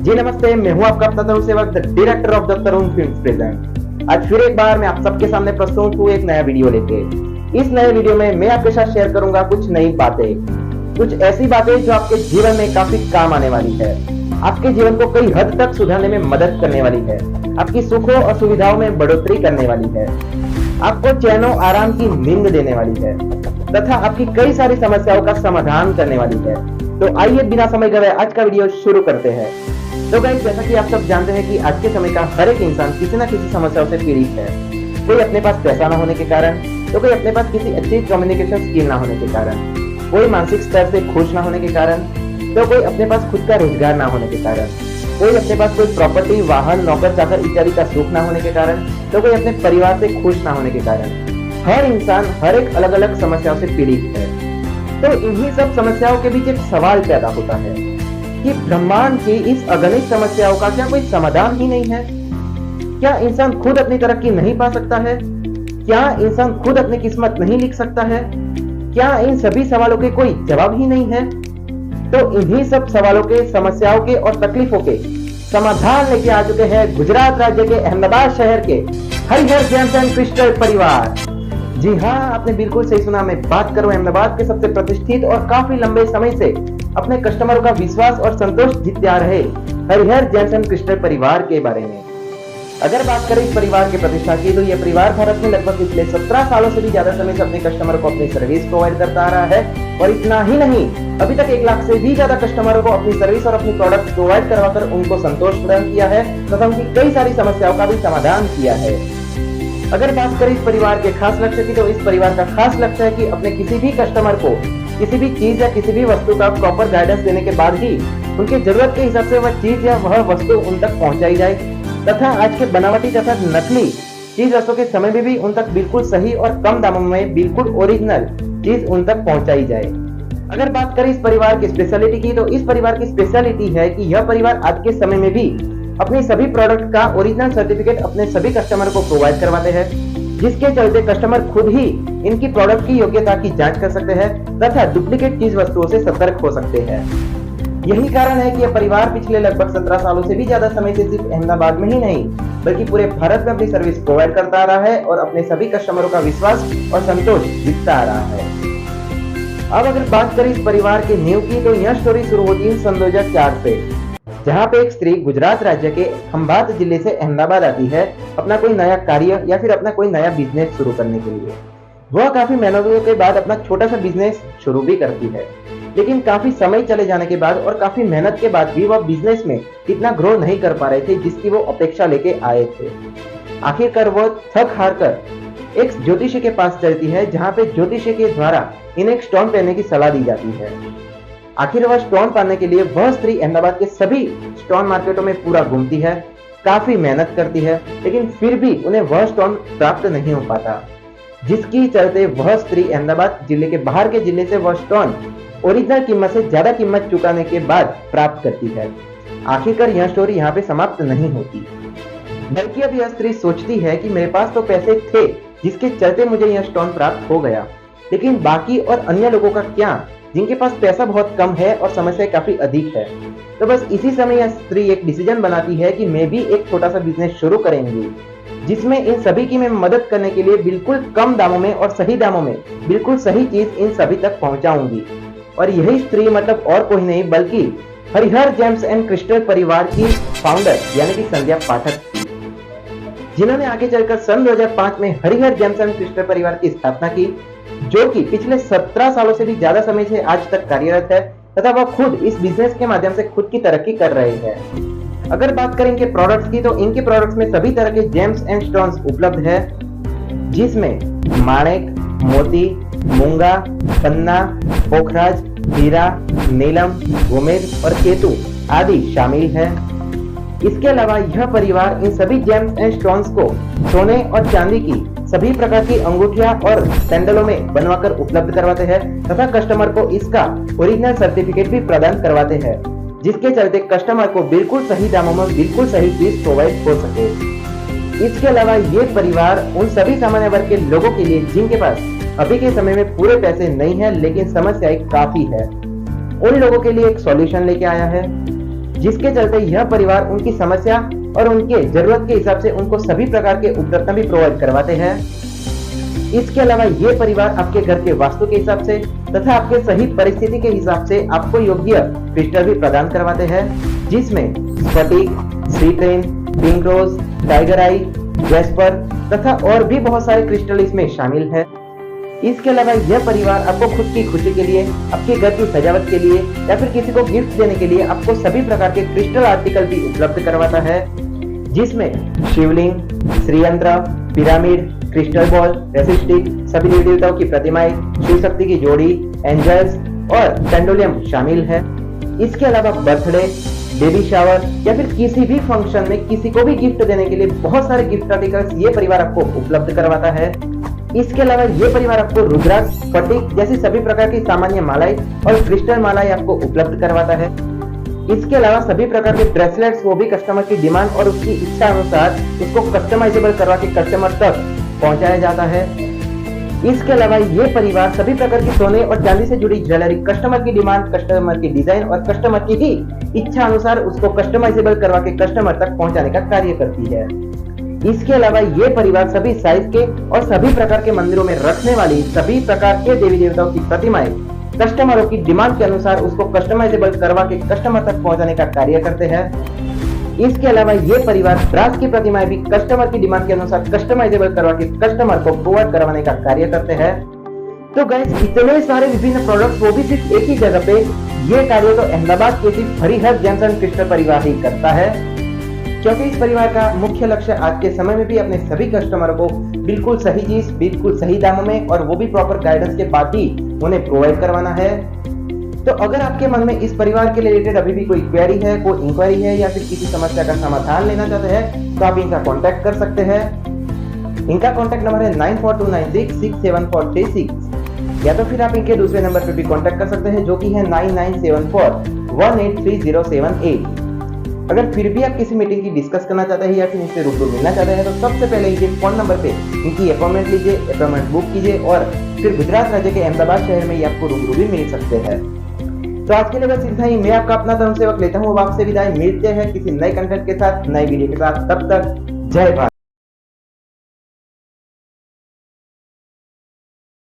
जी नमस्ते, मैं हूं आपका तरुण सेवक, the director of the Tarun films present. आज फिर एक बार मैं आप सबके सामने प्रस्तुत हूं एक नया वीडियो लेके। इस नए वीडियो में मैं आपके साथ शेयर करूंगा कुछ नई बातें, कुछ ऐसी बातें जो आपके जीवन में काफी काम आने वाली है, आपके जीवन को कई हद तक सुधारने में मदद करने वाली है, आपकी सुखों और सुविधाओं में बढ़ोतरी करने वाली है, आपको चैन और आराम की नींद देने वाली है तथा आपकी कई सारी समस्याओं का समाधान करने वाली है। तो आइए बिना समय गवाए आज का वीडियो शुरू करते हैं। तो गाइस, जैसा कि आप सब जानते हैं कि आज के समय का हर एक इंसान किसी न किसी समस्याओं से पीड़ित है। कोई अपने पास पैसा न होने के कारण, तो कोई अपने पास किसी अच्छी कम्युनिकेशन स्किल न होने के कारण, कोई मानसिक स्तर से खुश न होने के कारण, तो कोई अपने पास खुद का रोजगार न होने के कारण, कोई अपने पास कोई प्रॉपर्टी, वाहन, नौकर चाकर इत्यादि का सुख न होने के कारण, तो कोई अपने परिवार से खुश न होने के कारण। हर इंसान हर एक अलग अलग समस्याओं से पीड़ित है। तो इन्हीं सब समस्याओं के बीच एक सवाल पैदा होता है कि ब्रह्मांड की इस अगणित समस्याओं का क्या कोई समाधान ही नहीं है? क्या इंसान खुद अपनी तरक्की नहीं पा सकता है? क्या इंसान खुद अपनी किस्मत नहीं लिख सकता है? क्या इन सभी सवालों के कोई जवाब ही नहीं है? तो इन्हीं सब सवालों के, समस्याओं के और तकलीफों के समाधान लेके आ चुके हैं गुजरात राज्य के अहमदाबाद शहर के हरिहर जेम्स एंड क्रिस्टल परिवार। जी हाँ, आपने बिल्कुल सही सुना। मैं बात कर रहा हूं अहमदाबाद के सबसे प्रतिष्ठित और काफी लंबे समय से अपने कस्टमरों का विश्वास और संतोष जीतते आ रहे हरिहर जेम्स एंड क्रिस्टल परिवार के बारे में। अगर बात करें इस परिवार की प्रतिष्ठा की, तो यह परिवार भारत में लगभग पिछले 17 सालों से भी ज्यादा समय से अपने कस्टमर को अपनी सर्विस प्रोवाइड करता आ रहा है। और इतना ही नहीं, अभी तक 1 लाख से भी ज्यादा कस्टमरों को अपनी सर्विस और अपनी प्रोडक्ट प्रोवाइड करवाकर उनको संतोष प्रदान किया है तथा उनकी कई सारी समस्याओं का भी समाधान किया है। अगर बात करें इस परिवार के खास लक्ष्य की, तो इस परिवार का खास लक्ष्य है कि अपने किसी भी कस्टमर को किसी भी चीज या किसी भी वस्तु का प्रॉपर गाइडेंस देने के बाद ही उनके जरूरत के हिसाब से वह चीज या वह वस्तु उन तक पहुंचाई जाए तथा आज के बनावटी तथा नकली चीज वस्तु के समय में भी उन तक बिल्कुल सही और कम दामों में बिल्कुल ओरिजिनल चीज उन तक पहुंचाई जाए। अगर बात करें इस परिवार की स्पेशलिटी की, तो इस परिवार की स्पेशलिटी है कि यह परिवार आज के समय में भी अपने सभी प्रोडक्ट का ओरिजिनल सर्टिफिकेट अपने सभी कस्टमर को प्रोवाइड करवाते हैं, जिसके चलते कस्टमर खुद ही इनकी प्रोडक्ट की योग्यता की जांच कर सकते हैं तथा डुप्लीकेट चीज वस्तुओं से सतर्क हो सकते हैं। यही कारण है कि यह परिवार पिछले लगभग 17 सालों से भी ज्यादा समय से सिर्फ अहमदाबाद में ही नहीं बल्कि पूरे भारत में अपनी सर्विस प्रोवाइड करता आ रहा है और अपने सभी कस्टमरों का विश्वास और संतोष जीतता आ रहा है। अब अगर बात करें इस परिवार की नींव की, तो यह स्टोरी शुरू होती है सन 2004 से, जहाँ पे एक स्त्री गुजरात राज्य के खंभात जिले से अहमदाबाद आती है अपना कोई नया कार्य या फिर अपना कोई नया बिजनेस शुरू करने के लिए। वह काफी मेहनतों के बाद अपना छोटा सा बिजनेस शुरू भी करती है, लेकिन काफी समय चले जाने के बाद और काफी मेहनत के बाद भी वह बिजनेस में इतना ग्रो नहीं कर पा रहे थे जिसकी वो अपेक्षा लेके आए थे। आखिरकार वह थक हार कर एक ज्योतिषी के पास चलती है, जहाँ पे ज्योतिषी के द्वारा इन्हें एक स्टोन पहनने की सलाह दी जाती है। आखिर वह स्टोन पाने के लिए वह स्त्री अहमदाबाद के सभी स्टोन मार्केटों में पूरा घूमती है, काफी मेहनत करती है, लेकिन फिर भी उन्हें वह स्टोन प्राप्त नहीं हो पाता, जिसकी चलते वह स्त्री अहमदाबाद जिले के बाहर के जिले से वह स्टोन ओरिजिनल कीमत से ज्यादा कीमत चुकाने के बाद प्राप्त करती है। आखिरकार यह स्टोरी यहाँ पे समाप्त नहीं होती, बल्कि अब यह स्त्री सोचती है कि मेरे पास तो पैसे थे जिसके चलते मुझे यह स्टोन प्राप्त हो गया, लेकिन बाकी और अन्य लोगों का क्या, जिनके पास पैसा बहुत कम है और समस्या काफी अधिक है। तो बस इसी समय यह स्त्री एक डिसीजन बनाती है कि मैं भी एक छोटा सा बिजनेस शुरू करेंगी, जिसमें इन सभी की मैं मदद करने के लिए बिल्कुल कम दामों में और सही दामों में बिल्कुल सही चीज इन सभी तक पहुंचाऊंगी। और यही स्त्री मतलब और कोई नहीं बल्कि हरिहर जेम्स एंड क्रिस्टल परिवार की फाउंडर यानी कि संध्या पाठक थी, जिन्होंने आगे चलकर सन 2005 में हरिहर जेम्स एंड क्रिस्टल परिवार की स्थापना की, जो कि पिछले 17 सालों से भी ज्यादा समय से आज तक कार्यरत है तथा वह खुद इस बिजनेस के माध्यम से खुद की तरक्की कर रहे हैं। अगर बात करें इनके प्रोडक्ट्स की, तो इनके प्रोडक्ट्स में सभी तरह के जेम्स एंड स्टोन्स उपलब्ध है, जिसमें माणिक, मोती, मूंगा, पन्ना, पोखराज, हीरा, नीलम, गोमेद और केतु आदि शामिल है। इसके अलावा यह परिवार इन सभी जेम्स एंड स्टोन्स को सोने और चांदी की सभी प्रकार की अंगूठियां और सैंडलों में बनवाकर उपलब्ध करवाते हैं तथा कस्टमर को इसका ओरिजिनल सर्टिफिकेट भी प्रदान करवाते हैं, जिसके चलते कस्टमर को बिल्कुल सही दामों में बिल्कुल सही चीज प्रोवाइड हो सके। इसके अलावा ये परिवार उन सभी सामान्य वर्ग के लोगों के लिए जिनके पास अभी के समय में पूरे पैसे नहीं है लेकिन समस्याएं काफी है, उन लोगों के लिए एक सॉल्यूशन लेके आया है। जिसके चलते यह परिवार उनकी समस्या और उनके जरूरत के हिसाब से उनको सभी प्रकार के उपरत्न भी प्रोवाइड करवाते हैं। इसके अलावा ये परिवार आपके घर के वास्तु के हिसाब से तथा आपके सही परिस्थिति के हिसाब से आपको योग्य क्रिस्टल भी प्रदान करवाते हैं, जिसमें स्फटिक, सीट्रेन, पिंक रोज, टाइगर आई, जैस्पर तथा और भी बहुत सारे क्रिस्टल इसमें शामिल है। इसके अलावा यह परिवार आपको खुद की खुशी के लिए, आपके घर की सजावट के लिए या फिर किसी को गिफ्ट देने के लिए आपको सभी प्रकार के क्रिस्टल आर्टिकल भी उपलब्ध करवाता है, जिसमें शिवलिंग, श्रीयंत्र, पिरामिड, क्रिस्टल बॉल, रेसिस्टिक, सभी देवी देवताओं की प्रतिमाएं, शिव शक्ति की जोड़ी, एंजल्स और पेंडुलियम शामिल है। इसके अलावा बर्थडे, बेबी शावर या फिर किसी भी फंक्शन में किसी को भी गिफ्ट देने के लिए बहुत सारे गिफ्ट आर्टिकल्स ये परिवार आपको उपलब्ध करवाता है। इसके अलावा ये परिवार आपको रुद्राक्ष, स्फटिक जैसी सभी प्रकार की सामान्य मालाएं और क्रिस्टल मालाएं आपको उपलब्ध करवाता है। इसके अलावा सभी प्रकार के ब्रेसलेट्स वो भी कस्टमर की डिमांड और उसकी इच्छा अनुसार उसको कस्टमाइजेबल करवा के कस्टमर तक पहुंचाया जाता है। इसके अलावा ये परिवार सभी प्रकार की सोने और चांदी से जुड़ी ज्वेलरी कस्टमर की डिमांड, कस्टमर की डिजाइन और कस्टमर की ही इच्छा अनुसार उसको कस्टमाइजेबल करवा के कस्टमर तक पहुंचाने का कार्य करती है। इसके अलावा ये परिवार सभी साइज के और सभी प्रकार के मंदिरों में रखने वाली सभी प्रकार के देवी देवताओं की प्रतिमाएं कस्टमरों की डिमांड के अनुसार उसको कस्टमाइजेबल करवा के कस्टमर तक पहुंचाने का कार्य करते हैं। इसके अलावा ये परिवार ब्रास की प्रतिमाएं भी कस्टमर की डिमांड के अनुसार कस्टमाइजेबल करवा के कस्टमर को प्रोवाइड करवाने का कार्य करते हैं। तो गाइस, इतने सारे विभिन्न प्रोडक्ट्स वो भी सिर्फ एक ही जगह पे, ये कार्य तो अहमदाबाद के सिर्फ हरिहर जेम्स एंड क्रिस्टल परिवार ही करता है, क्योंकि इस परिवार का मुख्य लक्ष्य आज के समय में भी अपने सभी कस्टमरों को बिल्कुल सही चीज बिल्कुल सही दामों में और वो भी प्रॉपर गाइडेंस के बाद ही उन्हें प्रोवाइड करवाना है। तो अगर आपके मन में इस परिवार के रिलेटेड अभी भी कोई क्वेरी है, कोई इंक्वायरी है या फिर किसी समस्या का समाधान लेना चाहते हैं तो आप इनका कॉन्टैक्ट कर सकते हैं। इनका कॉन्टैक्ट नंबर है 9429667436 या तो फिर आप इनके दूसरे नंबर पर भी कॉन्टैक्ट कर सकते हैं जो कि है 9974183078। अगर फिर भी आप किसी मीटिंग की डिस्कस करना चाहते हैं या फिर इनसे रूबरू मिलना चाहते हैं तो सबसे पहले इनके फोन नंबर पे इनकी अपॉइंटमेंट लीजिए, अपॉइंटमेंट बुक कीजिए और फिर गुजरात राज्य के अहमदाबाद शहर में ही आपको रूबरू भी मिल सकते हैं। तो आज के लिए बस इतना ही। मैं आपका अपना धर्म सेवक लेता हूँ, आपसे विदाई। मिलते हैं किसी नए कंटेंट के साथ, नए वीडियो के साथ। तब तक जय भारत।